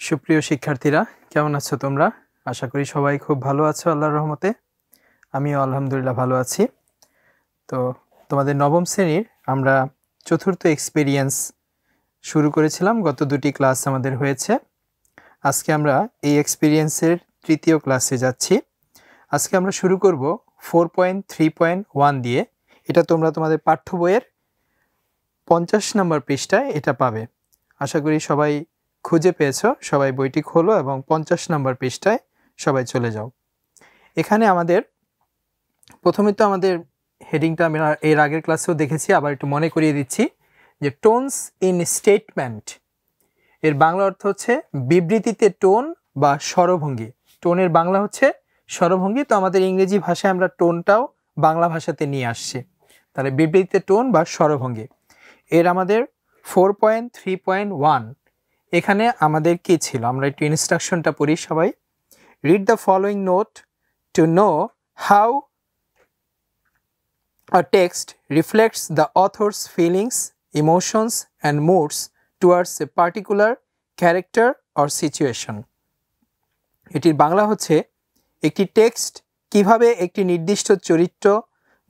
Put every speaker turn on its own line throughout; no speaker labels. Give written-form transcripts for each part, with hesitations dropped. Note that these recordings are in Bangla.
সুপ্রিয় শিক্ষার্থীরা কেমন আছো তোমরা? আশা করি সবাই খুব ভালো আছো আল্লাহর রহমতে। আমিও আলহামদুলিল্লাহ ভালো আছি। তো তোমাদের নবম শ্রেণীর আমরা চতুর্থ এক্সপেরিয়েন্স শুরু করেছিলাম, গত দুটি ক্লাস আমাদের হয়েছে। আজকে আমরা এই এক্সপেরিয়েন্সের তৃতীয় ক্লাসে যাচ্ছি। আজকে আমরা শুরু করব 4.3.1 দিয়ে। এটা তোমরা তোমাদের পাঠ্য বইয়ের 50 নম্বর পৃষ্ঠায় এটা পাবে। আশা করি সবাই খুঁজে পেয়েছো। সবাই বইটি খোলো এবং 50 নম্বর পৃষ্ঠায় সবাই চলে যাও। এখানে আমাদের প্রথমে তো আমাদের হেডিংটা আমরা এর আগের ক্লাসেও দেখেছি, আবার একটু মনে করিয়ে দিচ্ছি যে টোনস ইন স্টেটমেন্ট এর বাংলা অর্থ হচ্ছে বিবৃতিতে টোন বা স্বরভঙ্গি। টোনের বাংলা হচ্ছে স্বরভঙ্গি। তো আমাদের ইংরেজি ভাষায় আমরা টোনটাও বাংলা ভাষাতে নিয়ে আসছি। তাহলে বিবৃতিতে টোন বা স্বরভঙ্গি এর আমাদের 4.3.1 এখানে আমাদের কি ছিল, আমরা একটু ইনস্ট্রাকশনটা পড়ি সবাই। Read the following note to know how a text reflects the author's feelings, emotions and moods towards a particular character or situation. এটির বাংলা হচ্ছে একটি টেক্সট কিভাবে একটি নির্দিষ্ট চরিত্র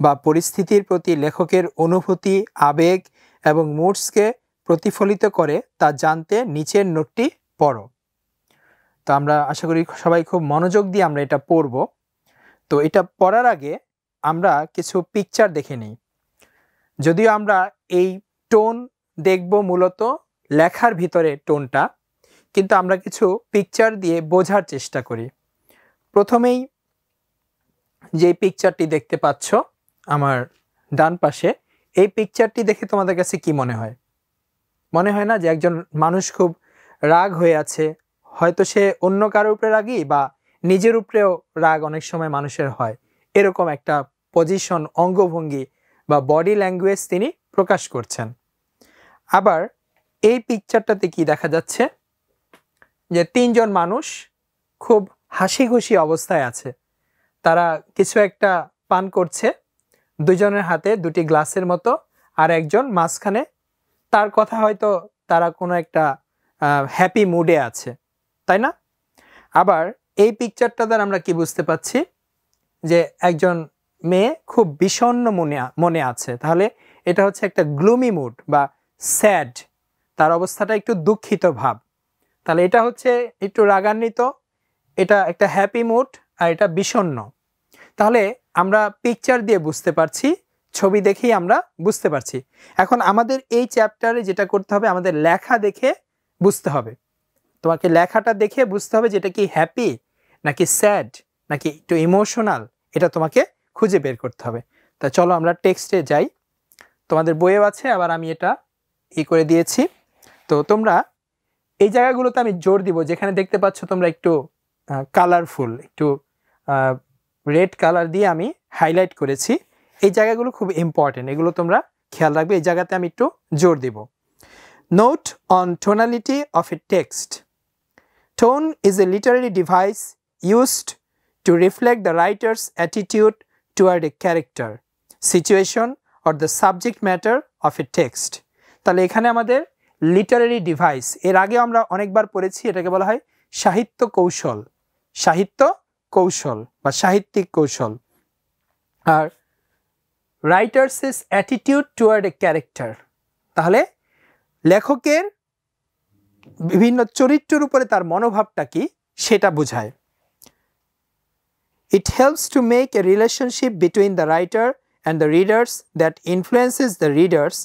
বা পরিস্থিতির প্রতি লেখকের অনুভূতি, আবেগ এবং মুডসকে প্রতিফলিত করে তা জানতে নিচের নোটটি পড়ো। তো আমরা আশা করি সবাই খুব মনোযোগ দিয়ে আমরা এটা পড়ব। তো এটা পড়ার আগে আমরা কিছু পিকচার দেখে নিই। যদিও আমরা এই টোন দেখব মূলত লেখার ভিতরে টোনটা, কিন্তু আমরা কিছু পিকচার দিয়ে বোঝার চেষ্টা করি। প্রথমেই যে পিকচারটি দেখতে পাচ্ছ আমার ডান পাশে, এই পিকচারটি দেখে তোমাদের কাছে কি মনে হয়? মনে হয় না যে একজন মানুষ খুব রাগ হয়ে আছে? হয়তো সে অন্য কারোর উপরে রাগী বা নিজের উপরেও রাগ অনেক সময় মানুষের হয়। এরকম একটা পজিশন, অঙ্গভঙ্গি বা বডি ল্যাঙ্গুয়েজ তিনি প্রকাশ করছেন। আবার এই পিকচারটাতে কি দেখা যাচ্ছে যে তিনজন মানুষ খুব হাসি খুশি অবস্থায় আছে। তারা কিছু একটা পান করছে, দুজনের হাতে দুটি গ্লাসের মতো, আর একজন মাঝখানে। তার কথা হয়তো তারা কোনো একটা হ্যাপি মুডে আছে, তাই না? আবার এই পিকচারটা দ্বারা আমরা কি বুঝতে পাচ্ছি যে একজন মেয়ে খুব বিষণ্ণ মনে আছে। তাহলে এটা হচ্ছে একটা গ্লুমি মুড বা স্যাড, তার অবস্থাটা একটু দুঃখিত ভাব। তাহলে এটা হচ্ছে একটু রাগান্বিত, এটা একটা হ্যাপি মুড, আর এটা বিষণ্ণ। তাহলে আমরা পিকচার দিয়ে বুঝতে পারছি, ছবি দেখেই আমরা বুঝতে পারছি। এখন আমাদের এই চ্যাপ্টারে যেটা করতে হবে, আমাদের লেখা দেখে বুঝতে হবে। তোমাকে লেখাটা দেখে বুঝতে হবে যে এটা কি হ্যাপি নাকি স্যাড নাকি একটু ইমোশনাল, এটা তোমাকে খুঁজে বের করতে হবে। তা চলো আমরা টেক্সটে যাই। তোমাদের বইয়েও আছে, আবার আমি এটা করে দিয়েছি। তো তোমরা এই জায়গাগুলোতে আমি জোর দিব, যেখানে দেখতে পাচ্ছ তোমরা একটু কালারফুল, একটু রেড কালার দিয়ে আমি হাইলাইট করেছি। এই জায়গাগুলো খুব ইম্পর্টেন্ট, এগুলো তোমরা খেয়াল রাখবে। এই জায়গাতে আমি একটু জোর দিব। Note on tonality of a text. Tone is a literary device used to reflect the writer's attitude toward a character, situation or the subject matter of a text. তাহলে এখানে আমাদের লিটারারি ডিভাইস, এর আগে আমরা অনেকবার পড়েছি, এটাকে বলা হয় সাহিত্য কৌশল। সাহিত্য কৌশল বা সাহিত্যিক কৌশল। আর writers is attitude toward a character, তাহলে লেখকের বিভিন্ন চরিত্রের উপরে তার মনোভাবটা কি সেটা বোঝায়। It helps to make a relationship between the writer and the readers that influences the readers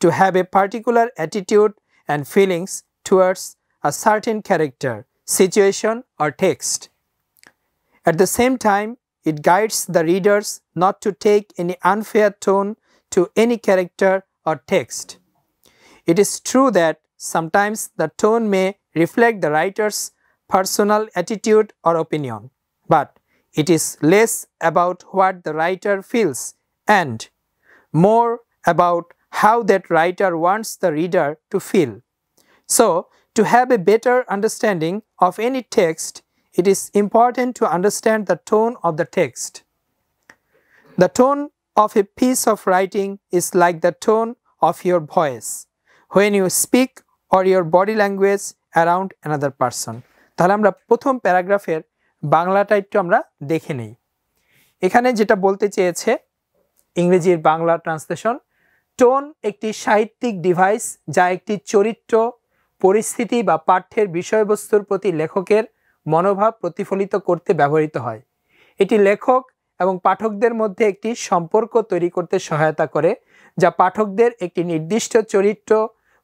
to have a particular attitude and feelings towards a certain character, situation or text. At the same time, it guides the readers not to take any unfair tone to any character or text. It is true that sometimes the tone may reflect the writer's personal attitude or opinion, but it is less about what the writer feels and more about how that writer wants the reader to feel. So, to have a better understanding of any text, it is important to understand the tone of the text. The tone of a piece of writing is like the tone of your voice. When you speak or your body language around another person. তাহলে আমরা প্রথম প্যারাগ্রাফের বাংলাটা একটু আমরা দেখে নেই। এখানে যেটা বলতে চেয়েছে, ইংরেজির বাংলা ট্রান্সলেশন, টোন একটি সাহিত্যিক ডিভাইস যা একটি চরিত্র, পরিস্থিতি বা পাঠ্যের বিষয়বস্তুর প্রতি লেখকের মনোভাব প্রতিফলিত করতে ব্যবহৃত হয়। এটি লেখক এবং পাঠকদের মধ্যে একটি সম্পর্ক তৈরি করতে সহায়তা করে, যা পাঠকদের একটি নির্দিষ্ট চরিত্র,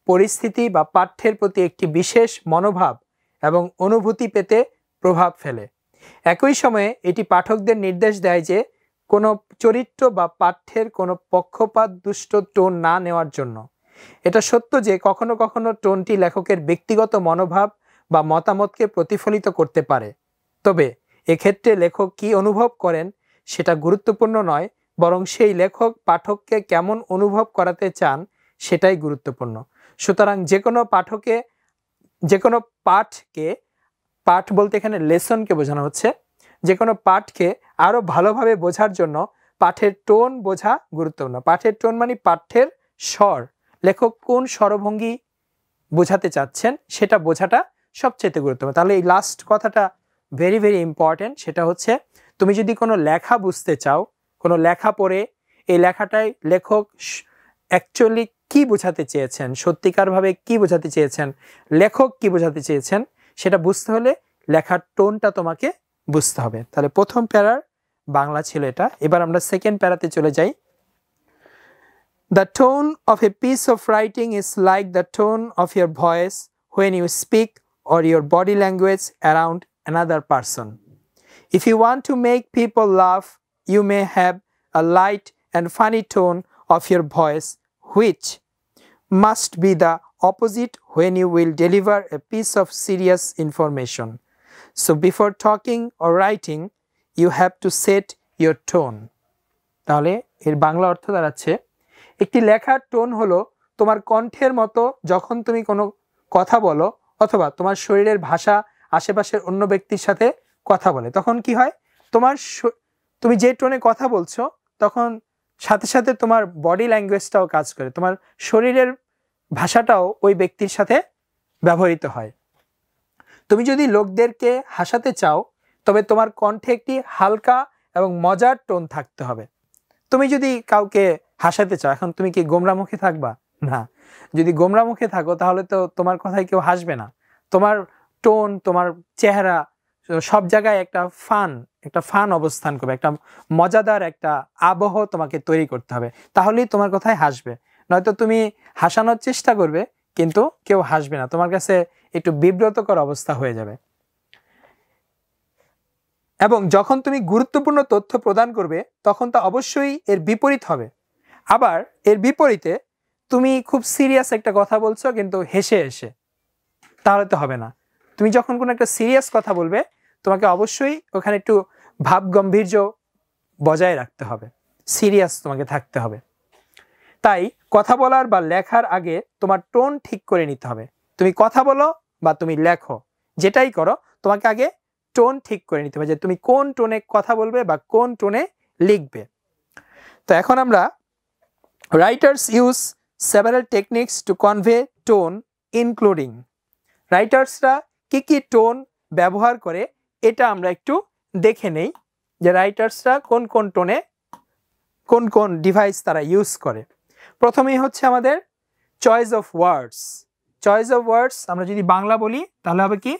পরিস্থিতি বা পাঠ্যের প্রতি একটি বিশেষ মনোভাব এবং অনুভূতি পেতে প্রভাব ফেলে। একই সময়ে এটি পাঠকদের নির্দেশ দেয় যে কোনো চরিত্র বা পাঠ্যের কোনো পক্ষপাত দুষ্ট টোন না নেওয়ার জন্য। এটা সত্য যে কখনো কখনো টোনটি লেখকের ব্যক্তিগত মনোভাব বা মতামতকে প্রতিফলিত করতে পারে, তবে এক্ষেত্রে লেখক কী অনুভব করেন সেটা গুরুত্বপূর্ণ নয়, বরং সেই লেখক পাঠককে কেমন অনুভব করাতে চান সেটাই গুরুত্বপূর্ণ। সুতরাং যে কোনো পাঠকে, পাঠ বলতে এখানে লেসনকে বোঝানো হচ্ছে, যে কোনো পাঠকে আরও ভালোভাবে বোঝার জন্য পাঠের টোন বোঝা গুরুত্বপূর্ণ। পাঠের টোন মানে পাঠ্যের স্বর, লেখক কোন স্বরভঙ্গি বোঝাতে চাচ্ছেন সেটা বোঝাটা সবচেয়ে গুরুত্বপূর্ণ। তাহলে এই লাস্ট কথাটা ভেরি ভেরি ইম্পর্টেন্ট। সেটা হচ্ছে, তুমি যদি কোনো লেখা বুঝতে চাও, কোনো লেখা পড়ে এই লেখাটায় লেখক অ্যাকচুয়ালি কি বোঝাতে চেয়েছেন, সত্যিকারভাবে কি বোঝাতে চেয়েছেন, লেখক কি বোঝাতে চেয়েছেন, সেটা বুঝতে হলে লেখার টোনটা তোমাকে বুঝতে হবে। তাহলে প্রথম প্যারার বাংলা ছিল এটা। এবার আমরা সেকেন্ড প্যারাতে চলে যাই। The tone of a piece of writing is like the tone of your voice when you speak or your body language around another person. If you want to make people laugh, you may have a light and funny tone of your voice, which must be the opposite when you will deliver a piece of serious information. So before talking or writing, you have to set your tone. তাহলে এর বাংলা অর্থ দাঁড়াচ্ছে, একটি লেখার টোন হলো তোমার কণ্ঠের মতো যখন তুমি কোনো কথা বলো অথবা তোমার শরীরের ভাষা আশেপাশের অন্য ব্যক্তির সাথে কথা বলে। তখন কি হয়, তুমি যে টোনে কথা বলছো তখন সাথে সাথে তোমার বডি ল্যাঙ্গুয়েজটাও কাজ করে, তোমার শরীরের ভাষাটাও ওই ব্যক্তির সাথে ব্যবহৃত হয়। তুমি যদি লোকদেরকে হাসাতে চাও তবে তোমার কণ্ঠে একটি হালকা এবং মজার টোন থাকতে হবে। তুমি যদি কাউকে হাসাতে চাও, এখন তুমি কি গোমরা মুখে থাকবা? না। যদি গোমরা মুখে থাকো তাহলে তো তোমার কথায় কেউ হাসবে না। তোমার টোন, তোমার চেহারা সব জায়গায় একটা ফান অবস্থান করবে, একটা মজাদার একটা আবহ তোমাকে তৈরি করতে হবে, তাহলেই তোমার কথায় হাসবে। নয়তো তুমি হাসানোর চেষ্টা করবে কিন্তু কেউ হাসবে না, তোমার কাছে একটু বিব্রতকর অবস্থা হয়ে যাবে। এবং যখন তুমি গুরুত্বপূর্ণ তথ্য প্রদান করবে তখন তা অবশ্যই এর বিপরীত হবে। আবার এর বিপরীতে তুমি খুব সিরিয়াস একটা কথা বলছো কিন্তু হেসে হেসে, তাহলে তো হবে না। তুমি যখন কোনো একটা সিরিয়াস কথা বলবে তোমাকে অবশ্যই ওখানে একটু ভাব গাম্ভীর্য বজায় রাখতে হবে, সিরিয়াস তোমাকে থাকতে হবে। তাই কথা বলার বা লেখার আগে তোমার টোন ঠিক করে নিতে হবে। তুমি কথা বলো বা তুমি লেখো, যেটাই করো তোমাকে আগে টোন ঠিক করে নিতে হবে যে তুমি কোন টোনে কথা বলবে বা কোন টোনে লিখবে। তো এখন আমরা writers use several techniques to convey tone including, রাইটার্সরা কি কি টোন ব্যবহার করে এটা আমরা একটু দেখে নেই, যে রাইটার্সরা কোন কোন টোনে কোন কোন ডিভাইস তারা ইউজ করে। প্রথমেই হচ্ছে আমাদের choice of words. Choice of words আমরা যদি বাংলা বলি তাহলে হবে কি,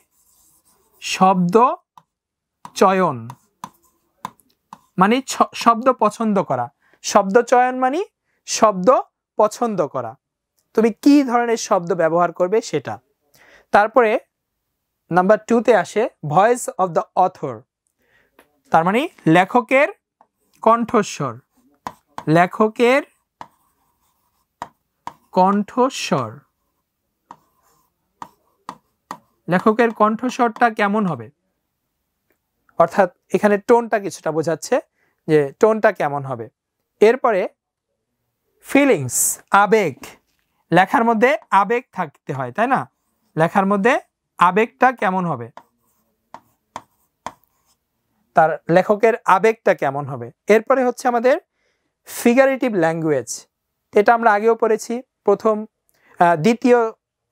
শব্দ চয়ন, মানে শব্দ পছন্দ করা। শব্দ চয়ন মানে শব্দ পছন্দ করা, তুমি কি ধরনের শব্দ ব্যবহার করবে সেটা। তারপরে নাম্বার 2তে আসে ভয়েস অফ দ্য অথর, তার মানে লেখকের কণ্ঠস্বর। লেখকের কণ্ঠস্বর, লেখকের কণ্ঠস্বরটা কেমন হবে, অর্থাৎ এখানে টোনটা কিছুটা বোঝাচ্ছে যে টোনটা কেমন হবে। এরপরে ফিলিংস, আবেগ, লেখার মধ্যে আবেগ থাকতে হয়, তাই না? লেখার মধ্যে আবেগটা কেমন হবে, তার লেখকের আবেগটা কেমন হবে। এরপরে হচ্ছে আমাদের ফিগারেটিভ ল্যাঙ্গুয়েজ, এটা আমরা আগেও পড়েছি, দ্বিতীয়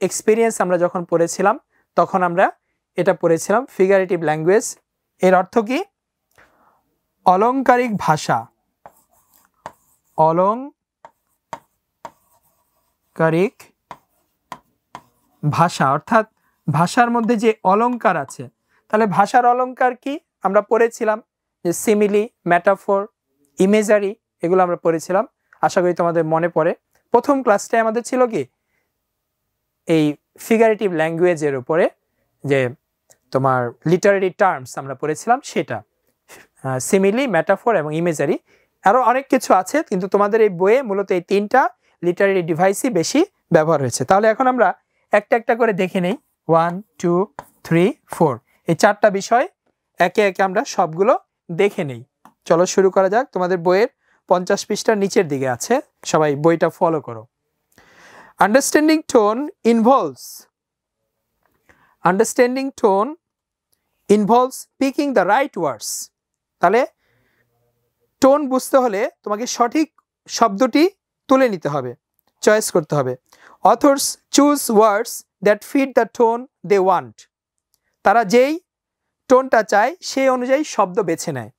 এক্সপিরিয়েন্স আমরা যখন পড়েছিলাম তখন আমরা এটা পড়েছিলাম ফিগারেটিভ ল্যাঙ্গুয়েজ। এর অর্থ কি? অলংকারিক ভাষা, অলংকারিক ভাষা অর্থাৎ ভাষার মধ্যে যে অলংকার আছে। তাহলে ভাষার অলংকার কি আমরা পড়েছিলাম, যে সিমিলি, মেটাফোর, ইমেজারি, এগুলো আমরা পড়েছিলাম। আশা করি তোমাদের মনে পড়ে। প্রথম ক্লাসটায় আমাদের ছিল কি এই ফিগারেটিভ ল্যাঙ্গুয়েজের উপরে, যে তোমার লিটারারি টার্মস আমরা পড়েছিলাম, সেটা সিমিলি, মেটাফোর এবং ইমেজারি। আরও অনেক কিছু আছে, কিন্তু তোমাদের এই বইয়ে মূলত এই 3টা লিটারারি ডিভাইসই বেশি ব্যবহার হয়েছে। তাহলে এখন আমরা একটা একটা করে দেখে নেই। 1 2 3 4 এই 4টা বিষয় একে একে আমরা সবগুলো দেখে নেই। চলো শুরু করা যাক। তোমাদের বইয়ের 50 পৃষ্ঠার নিচের দিকে আছে, সবাই বইটা ফলো করো। Understanding tone involves speaking the right words. তাহলে টোন বুঝতে হলে তোমাকে সঠিক শব্দটি তুলে নিতে হবে, চয়েস করতে হবে। Authors choose words that fit the tone they want. তারা যেই টোনটা চায় সেই অনুযায়ী শব্দ বেছে নেয়।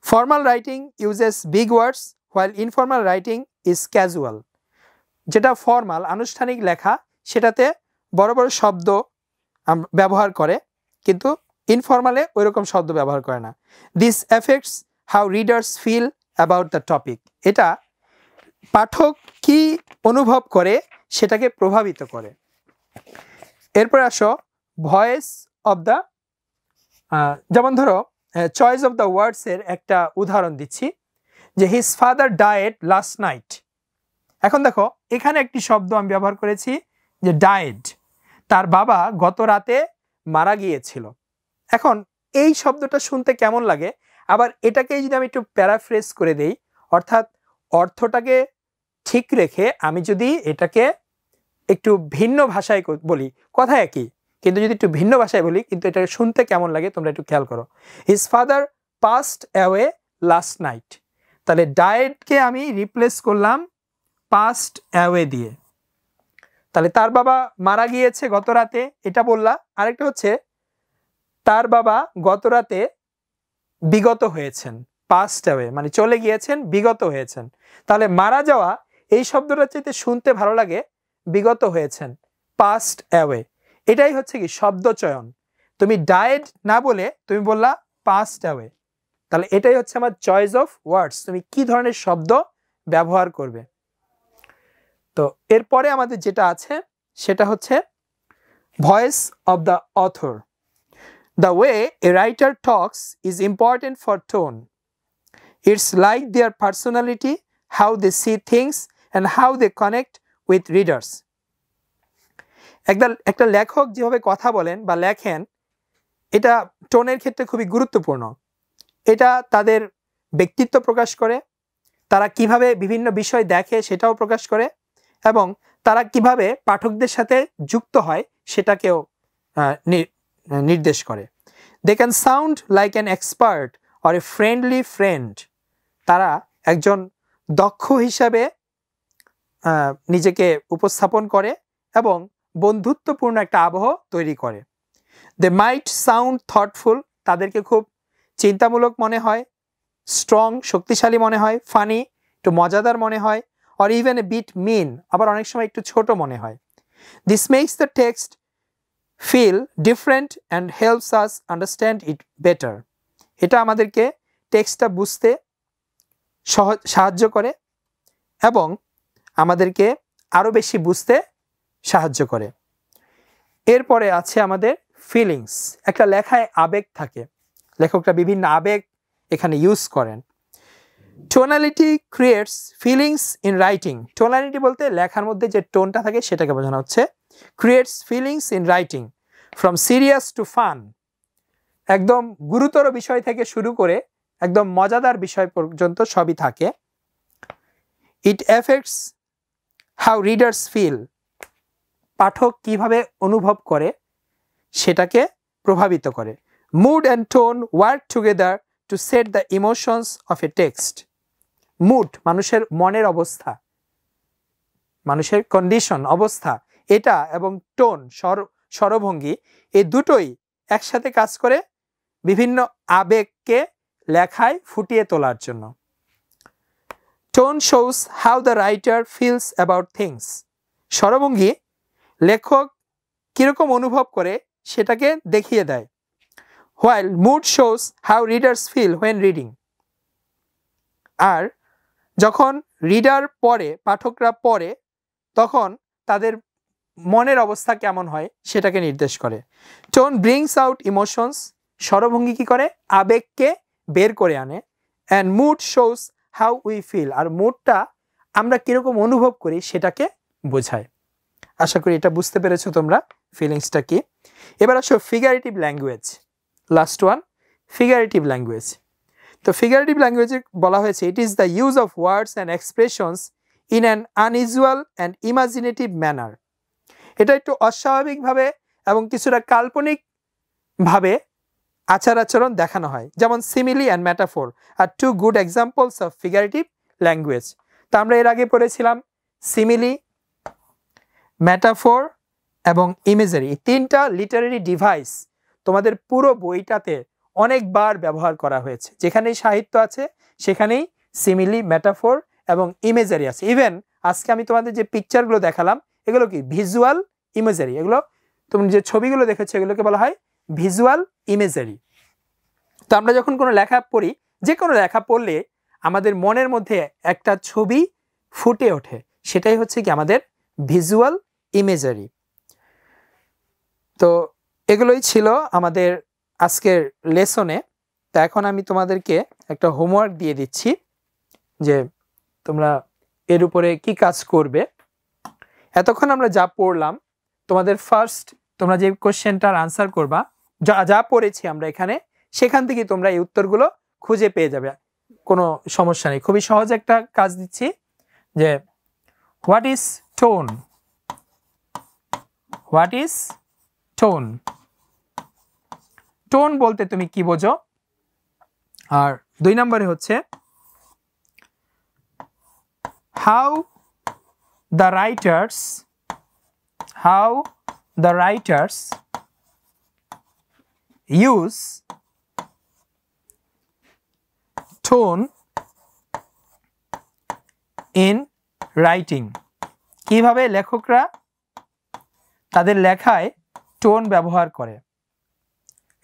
Formal writing uses big words while informal writing is casual. যেটা ফর্মাল, আনুষ্ঠানিক লেখা, সেটাতে বড় বড় শব্দ ব্যবহার করে, কিন্তু ইনফর্মালে ওই রকম শব্দ ব্যবহার করে না। This affects how readers feel about the topic. এটা পাঠক কি অনুভব করে সেটাকে প্রভাবিত করে। এরপর আসো ভয়েস অফ দ্য, যেমন ধরো চয়েস অফ দ্য ওয়ার্ডসের একটা উদাহরণ দিচ্ছি, যে his father died last night. এখন দেখো এখানে একটি শব্দ আমি ব্যবহার করেছি, যে ডায়েড, তার বাবা গত রাতে মারা গিয়েছিল। এখন এই শব্দটা শুনতে কেমন লাগে, আবার এটাকেই যদি আমি একটু প্যারাফ্রেজ করে দেই, অর্থাৎ অর্থটাকে ঠিক রেখে আমি যদি এটাকে একটু ভিন্ন ভাষায় বলি, কথা একই কিন্তু যদি একটু ভিন্ন ভাষায় বলি, কিন্তু এটা শুনতে কেমন লাগে তোমরা একটু খেয়াল করো। His father passed away last night. তাহলে ডায়েডকে আমি রিপ্লেস করলাম পাস্ট অ্যাওয়ে দিয়ে। তাহলে তার বাবা মারা গিয়েছে গত রাতে, এটা বললা। আরেকটা হচ্ছে তার বাবা গত রাতে বিগত হয়েছেন, পাস্ট অ্যাওয়ে মানে চলে গিয়েছেন, বিগত হয়েছেন। তাহলে মারা যাওয়া এই শব্দটা চাইতে শুনতে ভালো লাগে বিগত হয়েছেন, পাস্ট অ্যাওয়ে। এটাই হচ্ছে কি শব্দ চয়ন। তুমি ডায়েড না বলে তুমি বললা পাস্ট অ্যাওয়ে। তাহলে এটাই হচ্ছে আমার চয়েস অফ ওয়ার্ডস, তুমি কি ধরনের শব্দ ব্যবহার করবে। তো এরপরে আমাদের যেটা আছে সেটা হচ্ছে voice of the author. The way a writer talks is important for tone. It's like their personality, how they see things, and how they connect with readers. একটা লেখক যেভাবে কথা বলেন বা লেখেন, এটা টোনের ক্ষেত্রে খুবই গুরুত্বপূর্ণ। এটা তাদের ব্যক্তিত্ব প্রকাশ করে, তারা কিভাবে বিভিন্ন বিষয় দেখে সেটাও প্রকাশ করে, এবং তারা কিভাবে পাঠকদের সাথে যুক্ত হয় সেটাকেও নির্দেশ করে। They can sound like an expert or a friendly friend. তারা একজন দক্ষ হিসাবে নিজেকে উপস্থাপন করে এবং বন্ধুত্বপূর্ণ একটা আবহ তৈরি করে। They might sound thoughtful. তাদেরকে খুব চিন্তামূলক মনে হয়, স্ট্রং, শক্তিশালী মনে হয়, ফানি, একটু মজাদার মনে হয়, or even a bit mean, আবার অনেক সময় একটু ছোট মনে হয়। This makes the text feel different and helps us understand it better. এটা আমাদেরকে টেক্সটটা বুঝতে সাহায্য করে এবং আমাদেরকে আরো বেশি বুঝতে সাহায্য করে। এরপরে আছে আমাদের ফিলিংস। একটা লেখায় আবেগ থাকে, লেখকরা বিভিন্ন আবেগ এখানে ইউজ করেন। Tonality creates feelings in writing. Tonality বলতে লেখার মধ্যে যে টোনটা থাকে সেটাকে বোঝানো হচ্ছে। Creates feelings in writing from serious to fun. একদম গুরুতর বিষয় থেকে শুরু করে একদম মজাদার বিষয় পর্যন্ত সবই থাকে। It affects how readers feel. পাঠক কিভাবে অনুভব করে সেটাকে প্রভাবিত করে। Mood and tone work together to set the emotions of a text. Mood মানুষের মনের অবস্থা, মানুষের কন্ডিশন, অবস্থা, এটা এবং টোন স্বরভঙ্গি এই দুটোই একসাথে কাজ করে বিভিন্ন আবেগকে লেখায় ফুটিয়ে তোলার জন্য। Tone shows how the writer feels about things. স্বরভঙ্গি লেখক কীরকম অনুভব করে সেটাকে দেখিয়ে দেয়। While mood shows how readers feel when reading. আর যখন রিডার পড়ে, পাঠকরা পড়ে, তখন তাদের মনের অবস্থা কেমন হয় সেটাকে নির্দেশ করে। Tone brings out emotions. স্বরভঙ্গি কী করে? আবেগকে বের করে আনে। And mood shows how we feel. আর মুডটা আমরা কীরকম অনুভব করি সেটাকে বোঝায়। আশা করি এটা বুঝতে পেরেছো তোমরা ফিলিংসটা কি। এবার আসো figurative language, last one, figurative language. তো ফিগারেটিভ ল্যাঙ্গুয়েজে বলা হয়েছে it is the use of words and expressions in an unusual and imaginative manner. এটা একটু অস্বাভাবিকভাবে এবং কিছুটা কাল্পনিকভাবে আচার আচরণ দেখানো হয়। যেমন simile and metaphor are two good examples of figurative language. তো আমরা এর আগে পড়েছিলাম সিমিলি, ম্যাটাফোর এবং ইমেজারি। এই তিনটা লিটারেরি ডিভাইস তোমাদের পুরো বইটাতে অনেকবার ব্যবহার করা হয়েছে। যেখানেই সাহিত্য আছে সেখানেই সিমিলি, ম্যাটাফোর এবং ইমেজারি আছে। ইভেন আজকে আমি তোমাদের যে পিকচারগুলো দেখালাম এগুলো কি ভিজুয়াল ইমেজারি। এগুলো তুমি যে ছবিগুলো দেখেছো এগুলোকে বলা হয় ভিজুয়াল ইমেজারি। তো আমরা যখন কোনো লেখা পড়ি, যে কোনো লেখা পড়লে আমাদের মনের মধ্যে একটা ছবি ফুটে ওঠে, সেটাই হচ্ছে কি আমাদের ভিজুয়াল ইমেজারি। তো এগুলোই ছিল আমাদের আজকের লেসনে। তো এখন আমি তোমাদেরকে একটা হোমওয়ার্ক দিয়ে দিচ্ছি যে তোমরা এর উপরে কি কাজ করবে। এতক্ষণ আমরা যা পড়লাম তোমাদের ফার্স্ট তোমরা যে কোশ্চেনটার আনসার করবা, যা পড়েছি আমরা এখানে, সেখান থেকে তোমরা এই উত্তরগুলো খুঁজে পেয়ে যাবে, কোনো সমস্যা নেই। খুবই সহজ একটা কাজ দিচ্ছি যে what is tone, what is tone. Tone বলতে তুমি কি বোঝো? আর 2 নম্বরে হচ্ছে how the writers use tone in writing. কিভাবে লেখকরা তাদের লেখায় টোন ব্যবহার করে।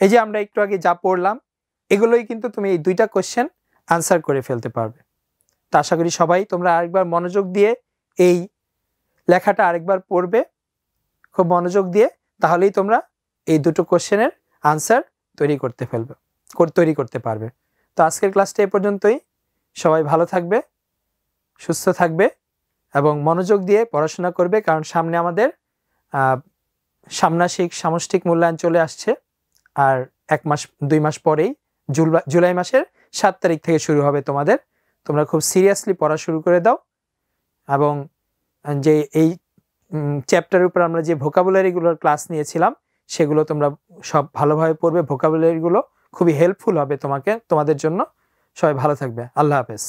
এই যে আমরা একটু আগে যা পড়লাম এগুলোই কিন্তু তুমি এই 2টা কোশ্চেন আনসার করে ফেলতে পারবে। তো আশা করি সবাই তোমরা আরেকবার মনোযোগ দিয়ে এই লেখাটা আরেকবার পড়বে, খুব মনোযোগ দিয়ে, তাহলেই তোমরা এই 2টো কোশ্চেনের আনসার তৈরি করতে পারবে। তো আজকের ক্লাসটা এ পর্যন্তই। সবাই ভালো থাকবে, সুস্থ থাকবে এবং মনোযোগ দিয়ে পড়াশোনা করবে, কারণ সামনে আমাদের ষান্মাসিক সামষ্টিক মূল্যায়ন চলে আসছে। আর 1-2 মাস পরেই জুলাই মাসের 7 তারিখ থেকে শুরু হবে তোমাদের। তোমরা খুব সিরিয়াসলি পড়া শুরু করে দাও এবং যে এই চ্যাপ্টারের উপর আমরা যে ভোকাবুলারিগুলোর ক্লাস নিয়েছিলাম সেগুলো তোমরা সব ভালোভাবে পড়বে। ভোকাবুলারিগুলো খুবই হেল্পফুল হবে তোমাদের জন্য। সবাই ভালো থাকবে। আল্লাহ হাফেজ।